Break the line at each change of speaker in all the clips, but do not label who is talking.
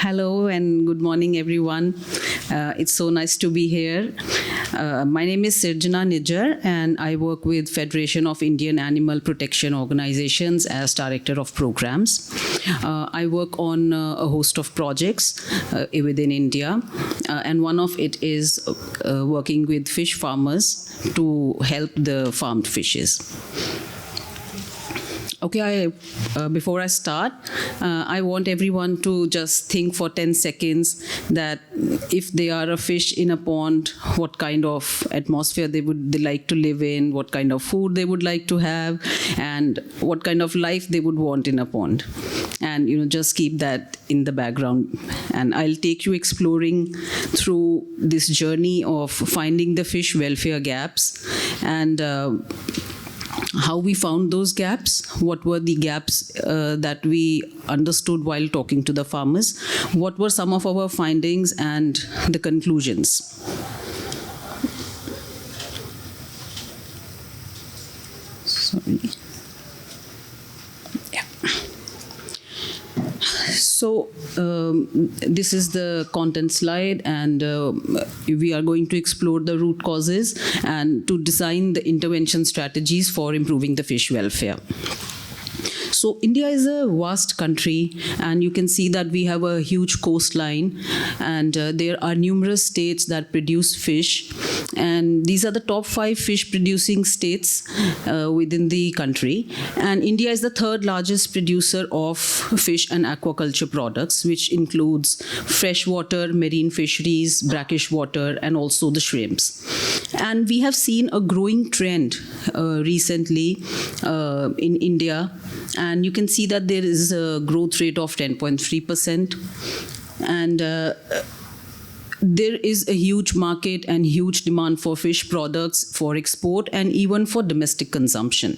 Hello and good morning, everyone. It's so nice to be here. My name is Sirjana Nijjar, and I work with Federation of Indian Animal Protection Organizations as Director of Programs. I work on a host of projects within India, and one of it is working with fish farmers to help the farmed fishes. Okay, before I start, I want everyone to just think for 10 seconds that if they are a fish in a pond, what kind of atmosphere they like to live in, what kind of food they would like to have, and what kind of life they would want in a pond. And just keep that in the background. And I'll take you exploring through this journey of finding the fish welfare gaps and how we found those gaps, what were the gaps that we understood while talking to the farmers, what were some of our findings and the conclusions. Sorry. Yeah. So this is the content slide, and we are going to explore the root causes and to design the intervention strategies for improving the fish welfare. So India is a vast country, and you can see that we have a huge coastline, and there are numerous states that produce fish, and these are the top 5 fish producing states within the country. And India is the 3rd largest producer of fish and aquaculture products, which includes freshwater, marine fisheries, brackish water, and also the shrimps. And we have seen a growing trend recently in India. And you can see that there is a growth rate of 10.3%. And there is a huge market and huge demand for fish products for export and even for domestic consumption.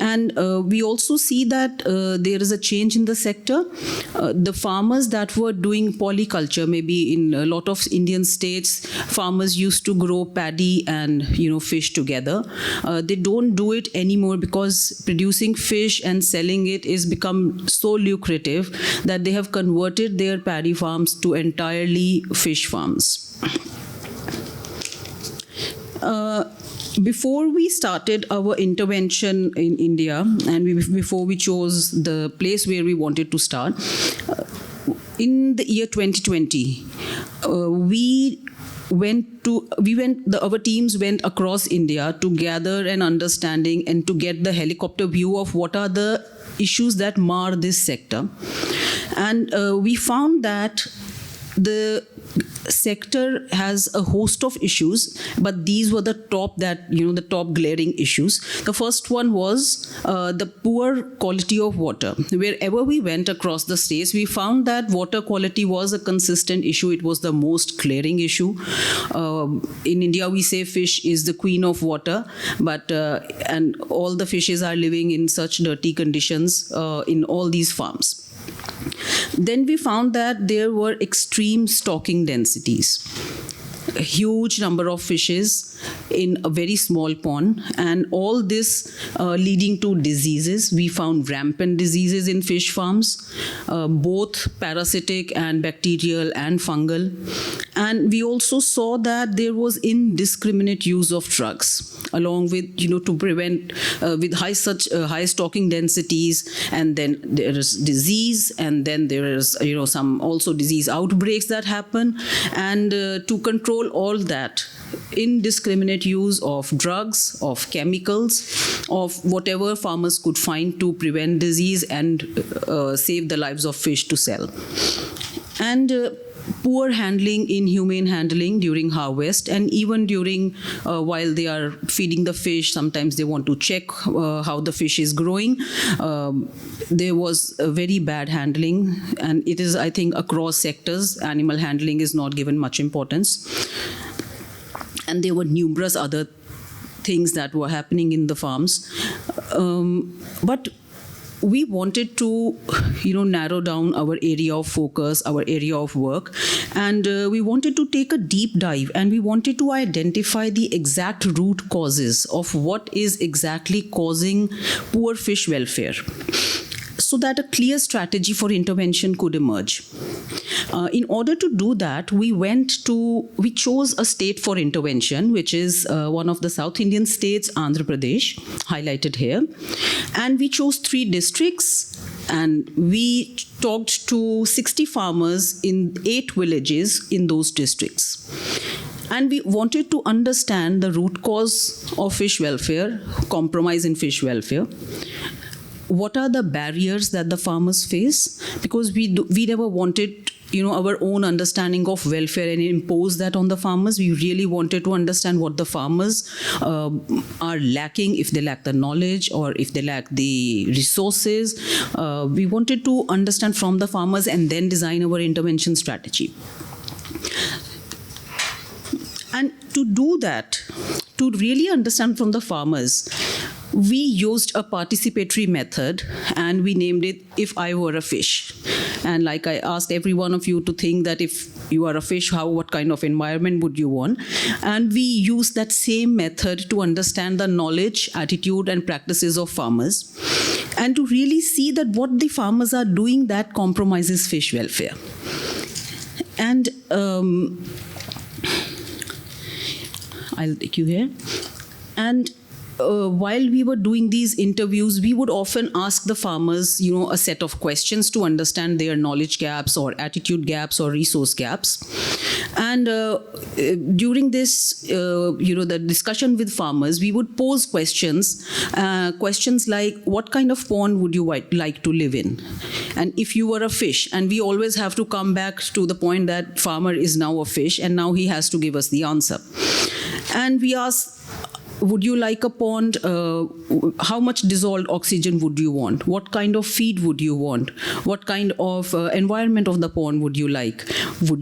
And we also see that there is a change in the sector. The farmers that were doing polyculture, maybe in a lot of Indian states, farmers used to grow paddy and fish together. They don't do it anymore because producing fish and selling it is become so lucrative that they have converted their paddy farms to entirely fish farms. Before we started our intervention in India, and before we chose the place where we wanted to start, in the year 2020, our teams went across India to gather an understanding and to get the helicopter view of what are the issues that mar this sector. And we found that the sector has a host of issues, but these were the top glaring issues. The first one was the poor quality of water. Wherever we went across the states, we found that water quality was a consistent issue. It was the most glaring issue. In India, we say fish is the queen of water, but and all the fishes are living in such dirty conditions in all these farms. Then we found that there were extreme stocking densities, a huge number of fishes in a very small pond, and all this leading to diseases. We found rampant diseases in fish farms, both parasitic and bacterial and fungal. And we also saw that there was indiscriminate use of drugs, along with, to prevent with high stocking densities, and then there is disease, and then there is, some also disease outbreaks that happen. And to control all that, indiscriminate use of drugs, of chemicals, of whatever farmers could find to prevent disease and save the lives of fish to sell. And poor handling, inhumane handling during harvest, and even during while they are feeding the fish, sometimes they want to check how the fish is growing. There was a very bad handling, and it is, I think, across sectors, animal handling is not given much importance. And there were numerous other things that were happening in the farms. But we wanted to, narrow down our area of focus, our area of work, and we wanted to take a deep dive, and we wanted to identify the exact root causes of what is exactly causing poor fish welfare. So so that a clear strategy for intervention could emerge. In order to do that, we chose a state for intervention, which is one of the South Indian states, Andhra Pradesh, highlighted here. And we chose 3 districts, and we talked to 60 farmers in 8 villages in those districts. And we wanted to understand the root cause of fish welfare, compromise in fish welfare. What are the barriers that the farmers face? Because we never wanted our own understanding of welfare and impose that on the farmers. We really wanted to understand what the farmers are lacking, if they lack the knowledge or if they lack the resources. We wanted to understand from the farmers and then design our intervention strategy. And to do that, to really understand from the farmers, we used a participatory method and we named it If I Were a Fish. And like I asked every one of you to think that if you are a fish, what kind of environment would you want? And we used that same method to understand the knowledge, attitude, and practices of farmers, and to really see that what the farmers are doing that compromises fish welfare. And I'll take you here. And while we were doing these interviews, we would often ask the farmers, a set of questions to understand their knowledge gaps or attitude gaps or resource gaps. And during this, the discussion with farmers, we would pose questions like, what kind of pond would you like to live in? And if you were a fish, and we always have to come back to the point that farmer is now a fish, and now he has to give us the answer. And we asked, would you like a pond? How much dissolved oxygen would you want? What kind of feed would you want? What kind of environment of the pond would you like? Do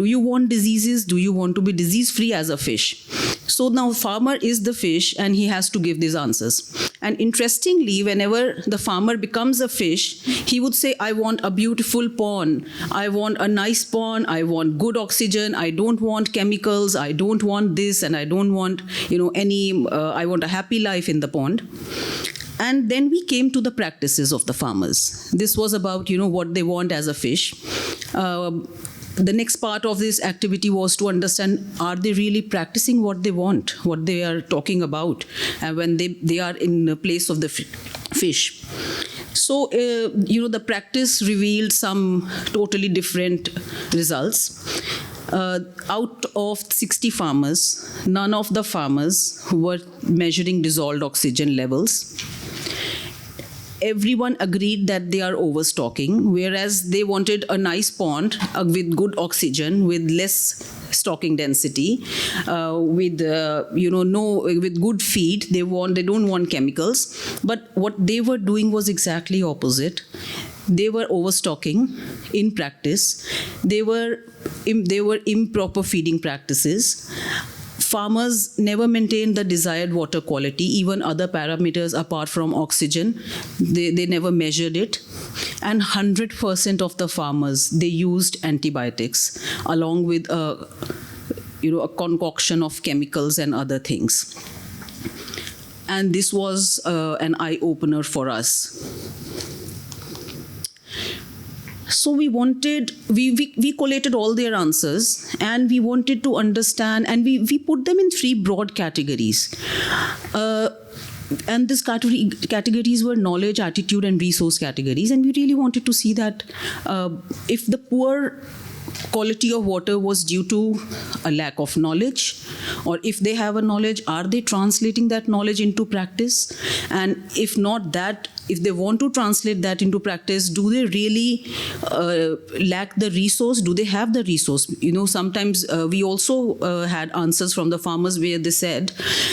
you want diseases? Do you want to be disease-free as a fish? So now farmer is the fish and he has to give these answers. And interestingly, whenever the farmer becomes a fish, he would say, I want a beautiful pond. I want a nice pond. I want good oxygen. I don't want chemicals. I don't want this, and I don't want, I want a happy life in the pond. And then we came to the practices of the farmers. This was about, what they want as a fish. The next part of this activity was to understand, are they really practicing what they want, what they are talking about, when they are in the place of the fish. So, the practice revealed some totally different results. Out of 60 farmers, none of the farmers were measuring dissolved oxygen levels. Everyone agreed that they are overstocking, whereas they wanted a nice pond with good oxygen, with less stocking density, with good feed. They don't want chemicals. But what they were doing was exactly opposite. They were overstocking in practice. They were improper feeding practices. Farmers never maintained the desired water quality, even other parameters apart from oxygen. They never measured it. And 100% of the farmers, they used antibiotics along with a concoction of chemicals and other things. And this was an eye-opener for us. So we collated all their answers, and we wanted to understand, and we put them in 3 broad categories. And these categories were knowledge, attitude, and resource categories. And we really wanted to see that if the poor quality of water was due to a lack of knowledge, or if they have a knowledge, are they translating that knowledge into practice? And if not that, if they want to translate that into practice, do they really lack the resource? Do they have the resource? Sometimes we also had answers from the farmers where they said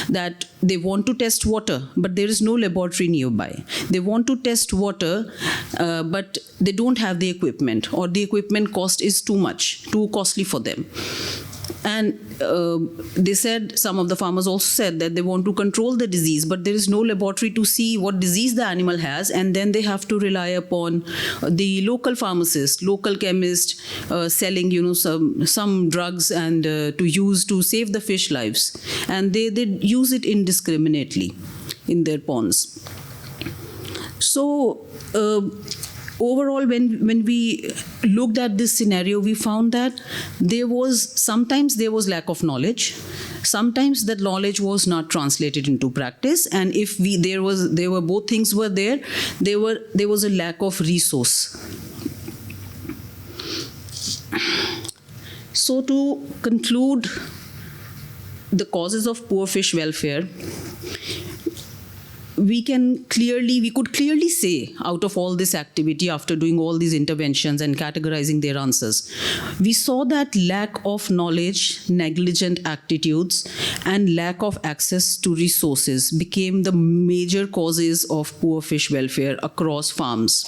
that they want to test water, but there is no laboratory nearby. They want to test water, but they don't have the equipment, or the equipment cost is too costly for them. And they said, some of the farmers also said that they want to control the disease, but there is no laboratory to see what disease the animal has, and then they have to rely upon the local pharmacist, local chemist selling, some drugs and to use to save the fish lives, and they use it indiscriminately in their ponds. So overall, when we looked at this scenario, we found that sometimes there was lack of knowledge, sometimes that knowledge was not translated into practice, and if there were both things were there was a lack of resource. So to conclude the causes of poor fish welfare, we could clearly say, out of all this activity, after doing all these interventions and categorizing their answers, we saw that lack of knowledge, negligent attitudes, and lack of access to resources became the major causes of poor fish welfare across farms.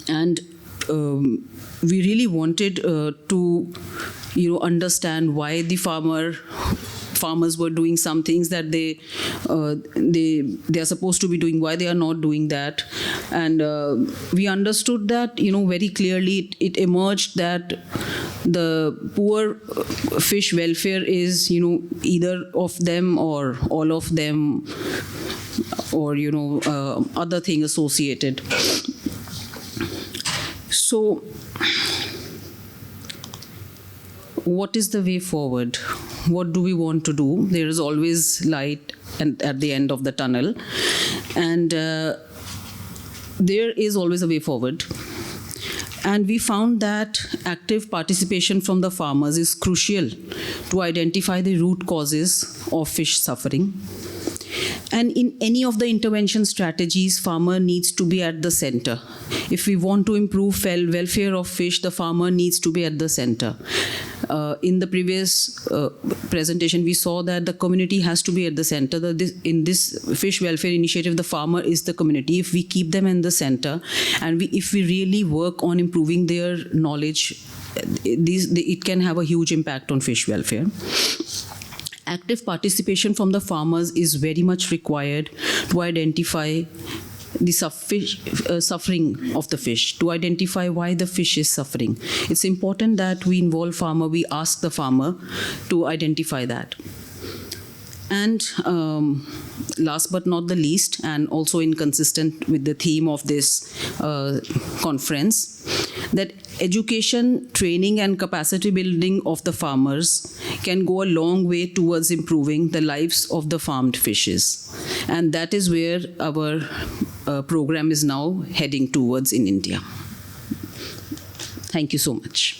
And we really wanted to understand why the farmers were doing some things that they are supposed to be doing, why they are not doing that. And we understood that, very clearly it emerged that the poor fish welfare is, either of them or all of them, or, other thing associated. So what is the way forward? What do we want to do? There is always light at the end of the tunnel, and there is always a way forward. And we found that active participation from the farmers is crucial to identify the root causes of fish suffering. And in any of the intervention strategies, farmer needs to be at the center. If we want to improve welfare of fish, the farmer needs to be at the center. In the previous presentation, we saw that the community has to be at the center. In this fish welfare initiative, the farmer is the community. If we keep them in the center, and if we really work on improving their knowledge, it can have a huge impact on fish welfare. Active participation from the farmers is very much required to identify the suffering of the fish, to identify why the fish is suffering. It's important that we involve farmer, we ask the farmer to identify that. And last but not the least, and also inconsistent with the theme of this conference, that education, training, and capacity building of the farmers can go a long way towards improving the lives of the farmed fishes. And that is where our program is now heading towards in India. Thank you so much.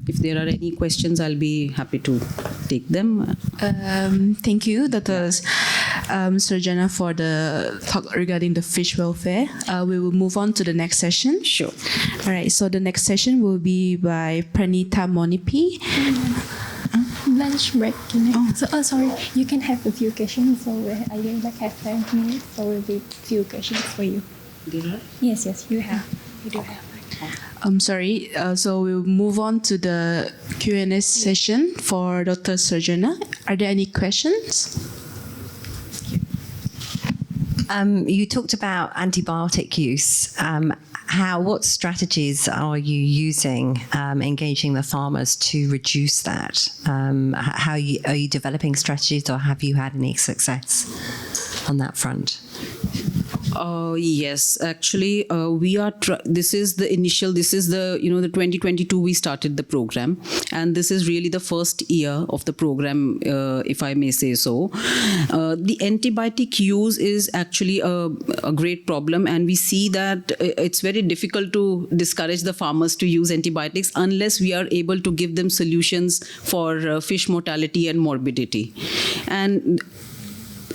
If there are any questions, I'll be happy to take them.
Thank you, Dr. Sirjana, for the talk regarding the fish welfare. We will move on to the next session.
Sure.
All right, so the next session will be by Pranita Monipi.
Lunch break. Sorry, you can have a few questions. So I will have 5 minutes. So will be few questions for you.
There are?
Yes, you have. You do have.
I'm sorry. So we'll move on to the Q&A session for Dr. Sirjana. Are there any questions?
You talked about antibiotic use. What strategies are you using, engaging the farmers to reduce that? Are you developing strategies, or have you had any success on that front?
Yes, actually, we are. This is the 2022 we started the program, and this is really the first year of the program, if I may say so. The antibiotic use is actually a great problem, and we see that it's very difficult to discourage the farmers to use antibiotics unless we are able to give them solutions for fish mortality and morbidity. And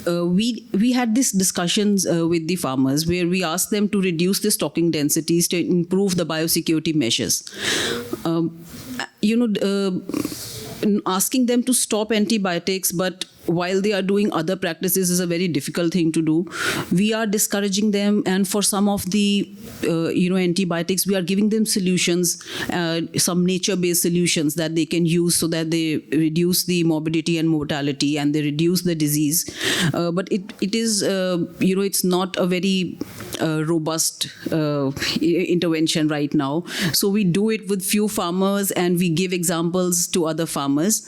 we had these discussions with the farmers where we asked them to reduce the stocking densities to improve the biosecurity measures. Asking them to stop antibiotics, but while they are doing other practices, is a very difficult thing to do. We are discouraging them, and for some of the antibiotics, we are giving them solutions, some nature-based solutions that they can use so that they reduce the morbidity and mortality and they reduce the disease. But it is it's not a very robust intervention right now. So we do it with few farmers and we give examples to other farmers.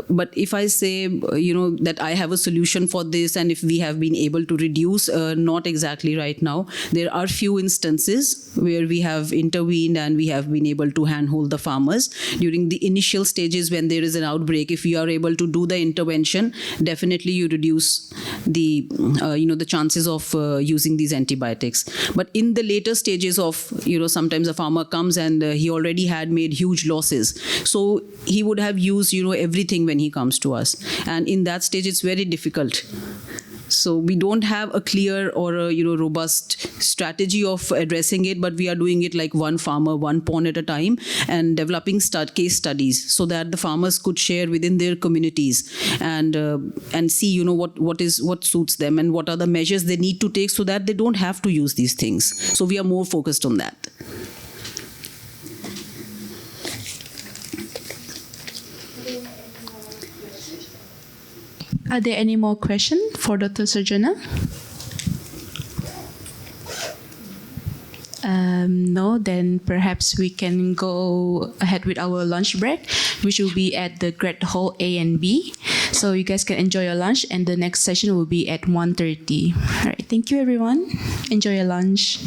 But if I say, that I have a solution for this and if we have been able to reduce, not exactly right now. There are few instances where we have intervened and we have been able to handhold the farmers during the initial stages when there is an outbreak. If you are able to do the intervention, definitely you reduce the chances of using these antibiotics. But in the later stages of, sometimes a farmer comes and he already had made huge losses. So he would have used, everything when he comes to us. And in that stage, it's very difficult. So we don't have a clear or a robust strategy of addressing it, but we are doing it like one farmer, one pond at a time, and developing case studies so that the farmers could share within their communities and see what suits them and what are the measures they need to take so that they don't have to use these things. So we are more focused on that.
Are there any more questions for Dr. Sirjana? No, then perhaps we can go ahead with our lunch break, which will be at the Great Hall A and B. So you guys can enjoy your lunch, and the next session will be at 1:30. All right, thank you, everyone. Enjoy your lunch.